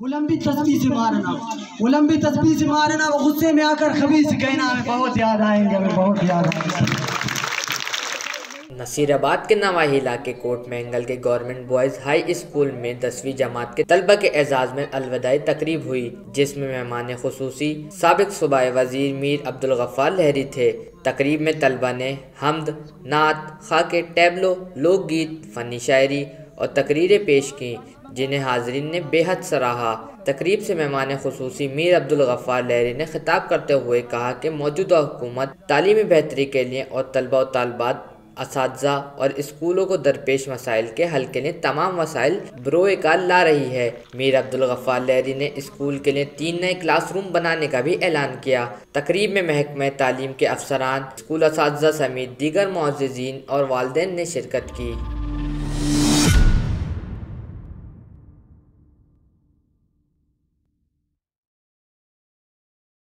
वो लंबी तस्बीह से मारना, वो लंबी तस्बीह से मारना, वो गुस्से में आकर खबीस कहना, हमें बहुत याद आएंगे, हमें बहुत याद आएंगे। नसीराबाद के नवाही इलाके कोट मैंगल के गवर्नमेंट बॉयज़ हाई स्कूल में 10वीं जमात के तलबा के एजाज़ में अलविदाई तकरीब हुई, जिसमें मेहमान खुसूसी साबिक सूबाई वज़ीर मीर अब्दुल गफ़्फ़ार लहरी थे। तकरीब में तलबा ने हमद, नात, खाके, टैबलो, लोकगीत, फ़नी शायरी और तकरीरें पेश की, जिन्हें हाज़रीन ने बेहद सराहा। तकरीब से मेहमान खुसूसी मीर अब्दुल गफ़्फ़ार लहरी ने खिताब करते हुए कहा कि मौजूदा हुकूमत तालीमी बेहतरी के लिए और तलबा और तालबात, असातिज़ा और स्कूलों को दरपेश मसाइल के हल के लिए तमाम वसाइल बरोए कार ला रही है। मीर अब्दुल गफ़्फ़ार लहरी ने स्कूल के लिए 3 नए क्लासरूम बनाने का भी ऐलान किया। तकरीब में महकमा तालीम के अफसरान, स्कूल असातिज़ा समेत दीगर मुअज़्ज़िज़ीन और वालिदैन ने शिरकत की।